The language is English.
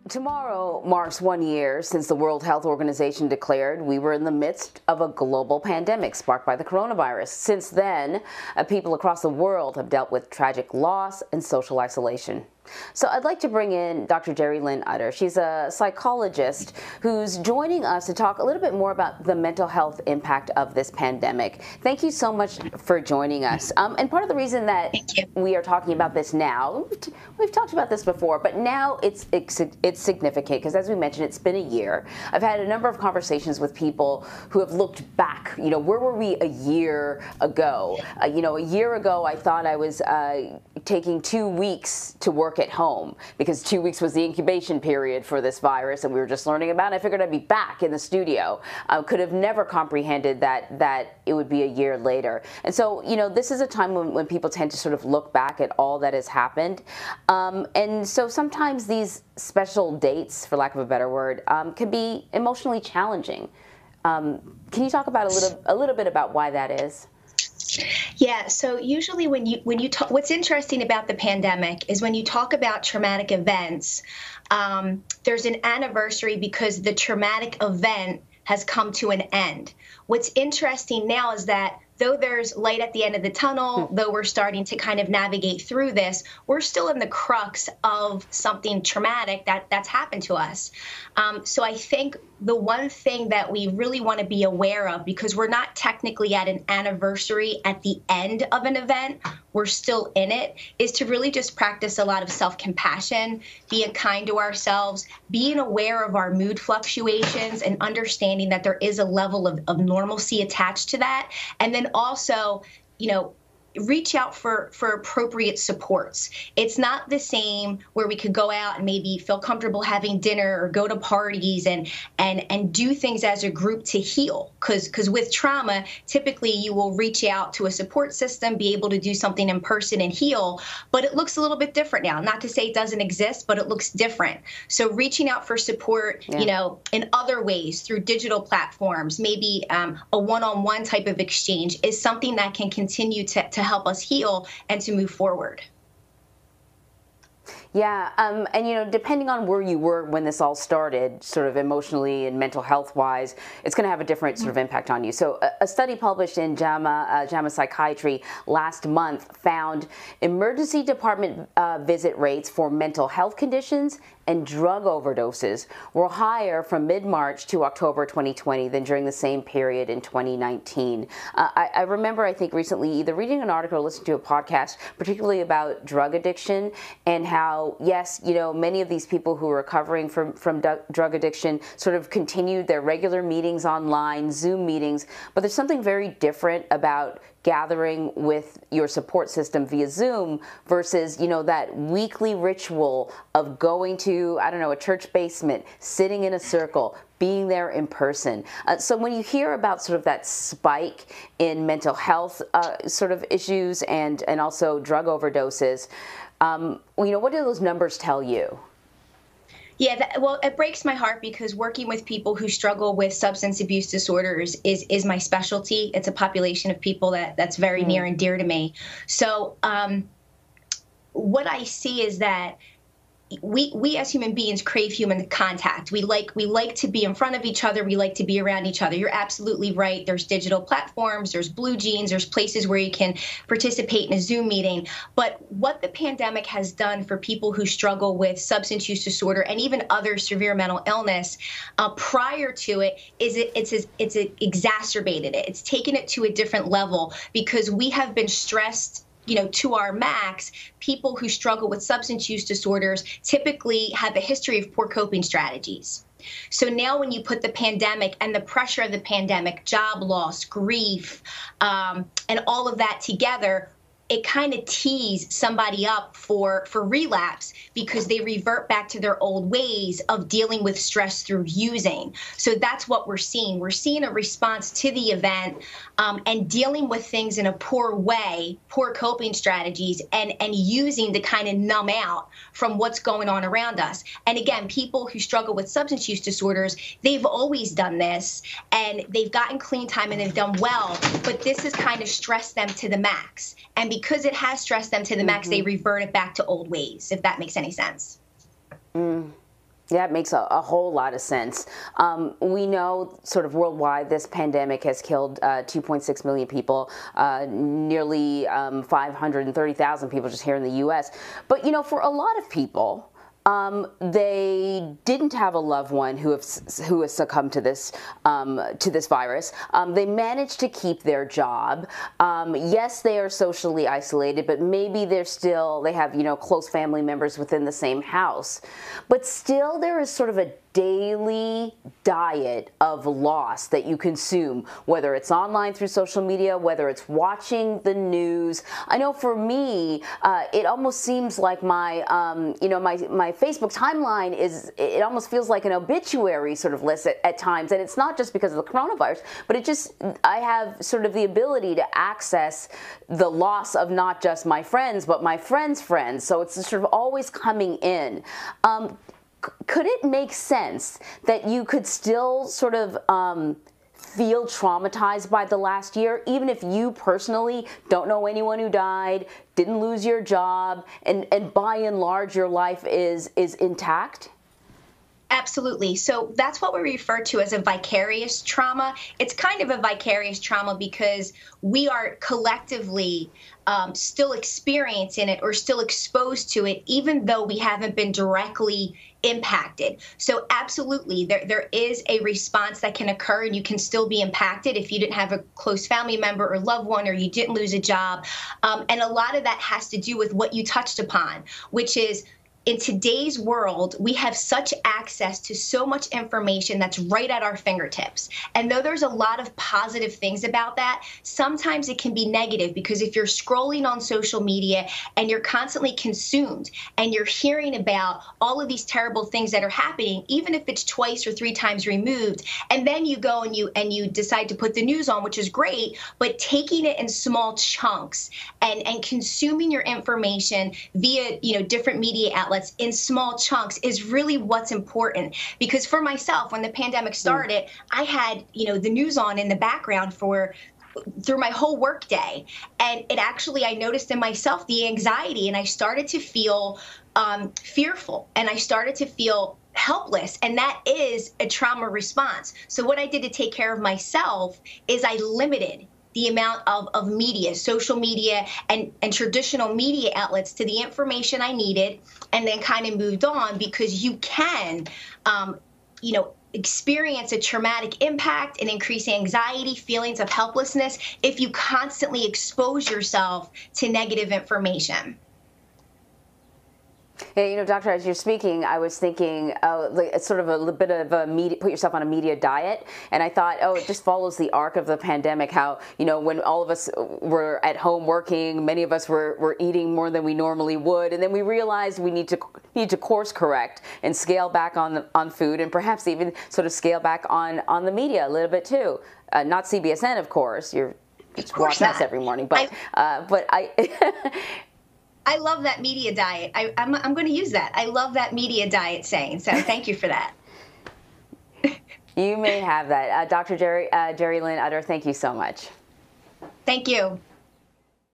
Tomorrow marks 1 year since the World Health Organization declared we were in the midst of a global pandemic sparked by the coronavirus. Since then, people across the world have dealt with tragic loss and social isolation. So I'd like to bring in Dr. Geri-Lynn. She's a psychologist who's joining us to talk a little bit more about the mental health impact of this pandemic. Thank you so much for joining us. And part of the reason that we are talking about this now, we've talked about this before, but now it's significant because, as we mentioned, it's been a year. I've had a number of conversations with people who have looked back. You know, where were we a year ago? A year ago, I thought I was taking 2 weeks to work at home because 2 weeks was the incubation period for this virus, and we were just learning about it. I figured I'd be back in the studio. Could have never comprehended that it would be a year later. And so, this is a time when people tend to sort of look back at all that has happened. And so sometimes these special dates, for lack of a better word, can be emotionally challenging. Can you talk about a little bit about why that is? Yeah, so usually when you talk, what's interesting about the pandemic is when you talk about traumatic events, there's an anniversary because the traumatic event has come to an end. What's interesting now is that though there's light at the end of the tunnel, though we're starting to kind of navigate through this, we're still in the crux of something traumatic that's happened to us. So I think the one thing that we really want to be aware of, because we're not technically at an anniversary at the end of an event, we're still in it, is to really just practice a lot of self-compassion, being kind to ourselves, being aware of our mood fluctuations and understanding that there is a level of normalcy attached to that. And then also, reach out for appropriate supports. It's not the same where we could go out and maybe feel comfortable having dinner or go to parties and do things as a group to heal. Because with trauma, typically you will reach out to a support system, be able to do something in person and heal, but it looks a little bit different now. Not to say it doesn't exist, but it looks different. So reaching out for support, in other ways through digital platforms, maybe a one-on-one type of exchange is something that can continue to help us heal and to move forward. Yeah, and depending on where you were when this all started, sort of emotionally and mental health wise, it's going to have a different sort of impact on you. So a study published in JAMA Psychiatry last month found emergency department visit rates for mental health conditions and drug overdoses were higher from mid-March to October 2020 than during the same period in 2019. I remember, I think recently, either reading an article or listening to a podcast, particularly about drug addiction and how, yes, many of these people who are recovering from drug addiction sort of continued their regular meetings online, Zoom meetings, but there's something very different about gathering with your support system via Zoom versus, that weekly ritual of going to, a church basement, sitting in a circle, being there in person. So when you hear about sort of that spike in mental health sort of issues and also drug overdoses, what do those numbers tell you? Yeah, well, it breaks my heart because working with people who struggle with substance abuse disorders is my specialty. It's a population of people that's very near and dear to me. So what I see is that we as human beings crave human contact. We like to be in front of each other. We like to be around each other. You're absolutely right. There's digital platforms, there's Blue Jeans, there's places where you can participate in a Zoom meeting. But what the pandemic has done for people who struggle with substance use disorder and even other severe mental illness prior to it is it's exacerbated it. It's taken it to a different level because we have been stressed to our max. People who struggle with substance use disorders typically have a history of poor coping strategies. So now when you put the pandemic and the pressure of the pandemic, job loss, grief, and all of that together, it kind of tees somebody up for relapse because they revert back to their old ways of dealing with stress through using. So that's what we're seeing. We're seeing a response to the event and dealing with things in a poor way, poor coping strategies, and using to kind of numb out from what's going on around us. And again, people who struggle with substance use disorders, they've always done this and they've gotten clean time and they've done well, but this has kind of stressed them to the max. And because it has stressed them to the max, they revert it back to old ways, if that makes any sense. Yeah, it makes a whole lot of sense. We know sort of worldwide this pandemic has killed 2.6 million people, nearly 530,000 people just here in the U.S. But, you know, for a lot of people, they didn't have a loved one who has succumbed to this virus. They managed to keep their job. Yes, they are socially isolated, but maybe they have, you know, close family members within the same house. But still, there is sort of a daily diet of loss that you consume, whether it's online through social media, whether it's watching the news. I know for me, it almost seems like my Facebook timeline it almost feels like an obituary sort of list at times. And it's not just because of the coronavirus, but I have sort of the ability to access the loss of not just my friends, but my friends' friends. So it's sort of always coming in. Could it make sense that you could still sort of feel traumatized by the last year, even if you personally don't know anyone who died, didn't lose your job, and by and large your life is intact? Absolutely. So that's what we refer to as a vicarious trauma. It's kind of a vicarious trauma because we are collectively still experiencing it or still exposed to it, even though we haven't been directly impacted. So absolutely, there is a response that can occur, and you can still be impacted if you didn't have a close family member or loved one, or you didn't lose a job. And a lot of that has to do with what you touched upon, which is in today's world, we have such access to so much information that's right at our fingertips. And though there's a lot of positive things about that, sometimes it can be negative, because if you're scrolling on social media and you're constantly consumed and you're hearing about all of these terrible things that are happening, even if it's twice or three times removed, and then you go and you decide to put the news on, which is great, but taking it in small chunks and consuming your information via, you know, different media outlets in small chunks is really what's important. Because for myself, when the pandemic started, I had, you know, the news on in the background through my whole work day. And it actually, I noticed in myself the anxiety, and I started to feel fearful, and I started to feel helpless. And that is a trauma response. So what I did to take care of myself is I limited the amount of media, social media, and traditional media outlets to the information I needed, and then kind of moved on, because you can, you know, experience a traumatic impact and increase anxiety, feelings of helplessness if you constantly expose yourself to negative information. Yeah, you know, Doctor, as you're speaking, I was thinking like it's sort of a bit of a put yourself on a media diet. And I thought, oh, it just follows the arc of the pandemic, how, you know, when all of us were at home working, many of us were eating more than we normally would. And then we realized we need to course correct and scale back on food, and perhaps even sort of scale back on the media a little bit too. Not CBSN, of course. You're just watching us every morning. But I love that media diet. I'm going to use that. I love that media diet saying. So thank you for that. You may have that. Dr. Geri-Lynn Utter, thank you so much. Thank you.